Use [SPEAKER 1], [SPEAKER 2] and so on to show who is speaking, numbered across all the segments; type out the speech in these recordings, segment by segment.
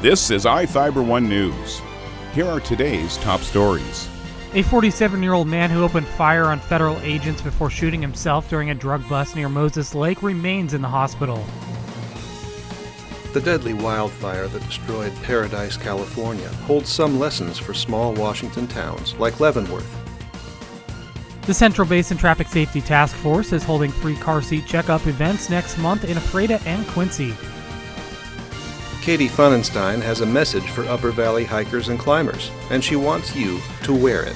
[SPEAKER 1] This is iFIBER 1 News. Here are today's top stories.
[SPEAKER 2] A 47-year-old man who opened fire on federal agents before shooting himself during a drug bust near Moses Lake remains in the hospital.
[SPEAKER 3] The deadly wildfire that destroyed Paradise, California, holds some lessons for small Washington towns like Leavenworth.
[SPEAKER 2] The Central Basin Traffic Safety Task Force is holding free car seat checkup events next month in Ephrata and Quincy.
[SPEAKER 3] Katie Funenstein has a message for Upper Valley hikers and climbers, and she wants you to wear it.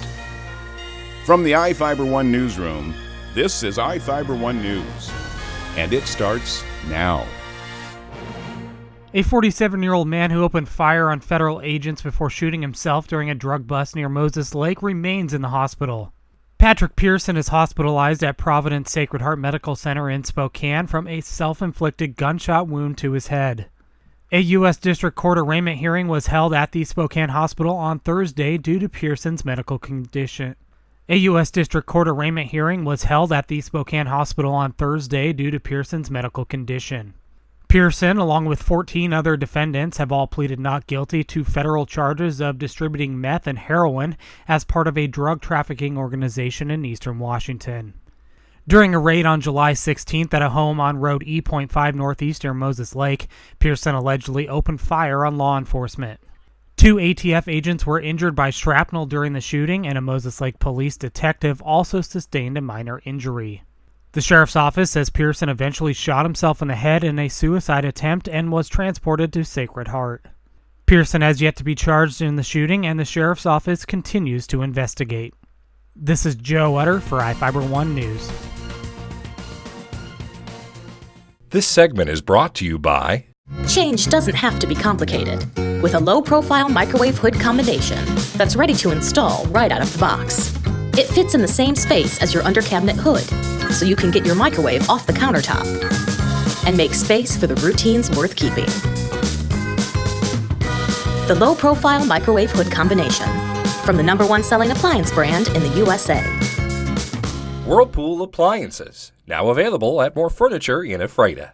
[SPEAKER 1] From the iFIBER 1 newsroom, this is iFIBER 1 News, and it starts now.
[SPEAKER 2] A 47-year-old man who opened fire on federal agents before shooting himself during a drug bust near Moses Lake remains in the hospital. Patrick Pearson is hospitalized at Providence Sacred Heart Medical Center in Spokane from a self-inflicted gunshot wound to his head. A U.S. District Court arraignment hearing was held at the Spokane Hospital on Thursday due to Pearson's medical condition. A U.S. District Court arraignment hearing was held at the Spokane Hospital on Thursday due to Pearson's medical condition. Pearson, along with 14 other defendants, have all pleaded not guilty to federal charges of distributing meth and heroin as part of a drug trafficking organization in eastern Washington. During a raid on July 16th at a home on Road E.5 northeast near Moses Lake, Pearson allegedly opened fire on law enforcement. 2 ATF agents were injured by shrapnel during the shooting, and a Moses Lake police detective also sustained a minor injury. The sheriff's office says Pearson eventually shot himself in the head in a suicide attempt and was transported to Sacred Heart. Pearson has yet to be charged in the shooting, and the sheriff's office continues to investigate. This is Joe Utter for iFIBER 1 News.
[SPEAKER 4] This segment is brought to you by...
[SPEAKER 5] Change doesn't have to be complicated. With a low-profile microwave hood combination that's ready to install right out of the box. It fits in the same space as your under-cabinet hood, so you can get your microwave off the countertop and make space for the routines worth keeping. The low-profile microwave hood combination from the #1 selling appliance brand in the USA.
[SPEAKER 4] Whirlpool Appliances, now available at More Furniture in Ephrata.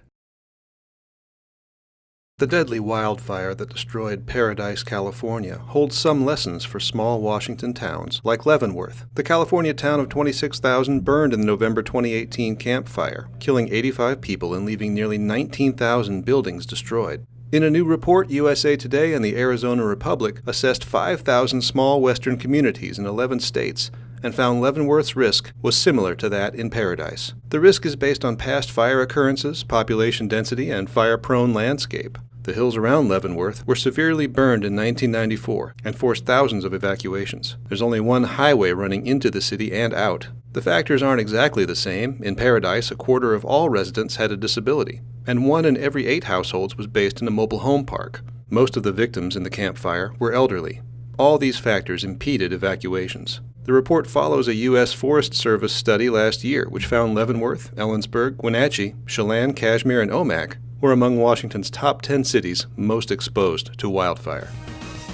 [SPEAKER 3] The deadly wildfire that destroyed Paradise, California, holds some lessons for small Washington towns like Leavenworth. The California town of 26,000 burned in the November 2018 Camp Fire, killing 85 people and leaving nearly 19,000 buildings destroyed. In a new report, USA Today and the Arizona Republic assessed 5,000 small western communities in 11 states and found Leavenworth's risk was similar to that in Paradise. The risk is based on past fire occurrences, population density, and fire-prone landscape. The hills around Leavenworth were severely burned in 1994 and forced thousands of evacuations. There's only one highway running into the city and out. The factors aren't exactly the same. In Paradise, a quarter of all residents had a disability, and 1 in every 8 households was based in a mobile home park. Most of the victims in the Camp Fire were elderly. All these factors impeded evacuations. The report follows a U.S. Forest Service study last year, which found Leavenworth, Ellensburg, Wenatchee, Chelan, Kashmir, and Omak were among Washington's top 10 cities most exposed to wildfire.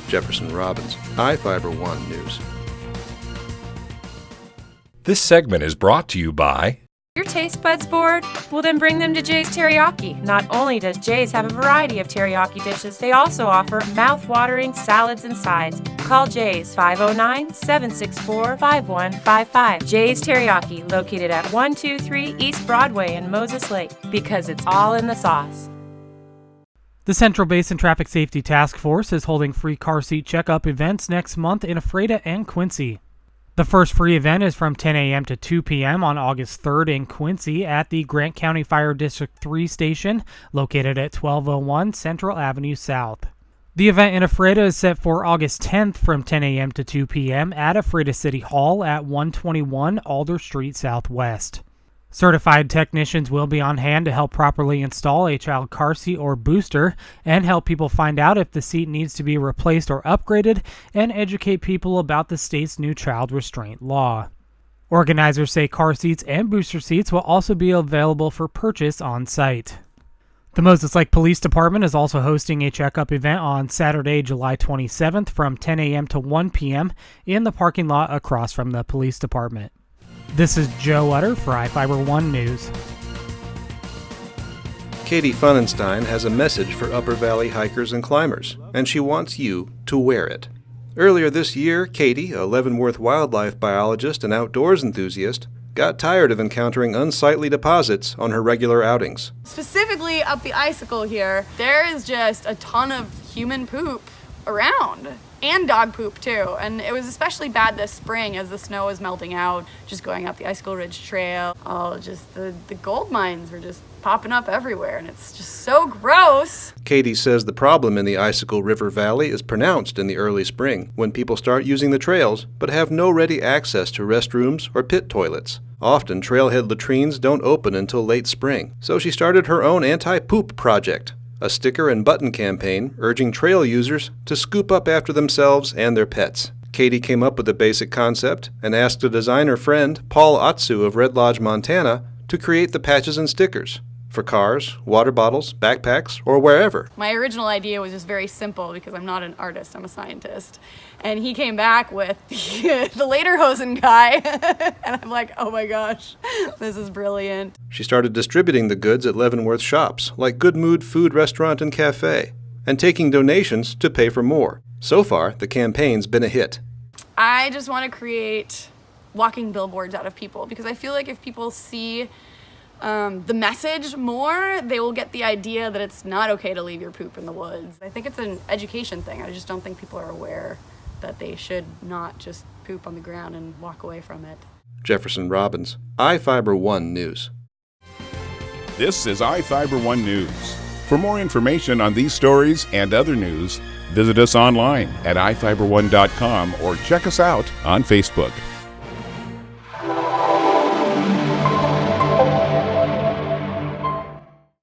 [SPEAKER 3] Jefferson Robbins, iFIBER 1 News.
[SPEAKER 4] This segment is brought to you by...
[SPEAKER 6] Your taste buds bored? Well, then bring them to Jay's Teriyaki. Not only does Jay's have a variety of teriyaki dishes, they also offer mouth-watering salads and sides. Call Jay's 509-764-5155. Jay's Teriyaki, located at 123 East Broadway in Moses Lake, because it's all in the sauce.
[SPEAKER 2] The Central Basin Traffic Safety Task Force is holding free car seat checkup events next month in Ephrata and Quincy. The first free event is from 10 a.m. to 2 p.m. on August 3rd in Quincy at the Grant County Fire District 3 station, located at 1201 Central Avenue South. The event in Ephrata is set for August 10th from 10 a.m. to 2 p.m. at Ephrata City Hall at 121 Alder Street Southwest. Certified technicians will be on hand to help properly install a child car seat or booster and help people find out if the seat needs to be replaced or upgraded and educate people about the state's new child restraint law. Organizers say car seats and booster seats will also be available for purchase on site. The Moses Lake Police Department is also hosting a checkup event on Saturday, July 27th from 10 a.m. to 1 p.m. in the parking lot across from the police department. This is Joe Utter for iFIBER 1 News.
[SPEAKER 3] Katie Funenstein has a message for Upper Valley hikers and climbers, and she wants you to wear it. Earlier this year, Katie, a Leavenworth wildlife biologist and outdoors enthusiast, got tired of encountering unsightly deposits on her regular outings.
[SPEAKER 7] Specifically up the icicle here, there is just a ton of human poop around. And dog poop too. And it was especially bad this spring as the snow was melting out, just going up the Icicle Ridge Trail. Oh, just the gold mines were just popping up everywhere, and it's just so gross.
[SPEAKER 3] Katie says the problem in the Icicle River Valley is pronounced in the early spring, when people start using the trails but have no ready access to restrooms or pit toilets. Often, trailhead latrines don't open until late spring, so she started her own anti-poop project, a sticker and button campaign urging trail users to scoop up after themselves and their pets. Katie came up with the basic concept and asked a designer friend, Paul Atsu of Red Lodge, Montana, to create the patches and stickers for cars, water bottles, backpacks, or wherever.
[SPEAKER 7] My original idea was just very simple because I'm not an artist, I'm a scientist. And he came back with the lederhosen guy, and I'm like, oh my gosh, this is brilliant.
[SPEAKER 3] She started distributing the goods at Leavenworth shops like Good Mood Food Restaurant and Cafe, and taking donations to pay for more. So far, the campaign's been a hit.
[SPEAKER 7] I just want to create walking billboards out of people because I feel like if people see the message more, they will get the idea that it's not okay to leave your poop in the woods. I think it's an education thing. I just don't think people are aware that they should not just poop on the ground and walk away from it.
[SPEAKER 3] Jefferson Robbins, iFIBER 1 News.
[SPEAKER 1] This is iFIBER 1 News. For more information on these stories and other news, visit us online at ifiber1.com or check us out on Facebook.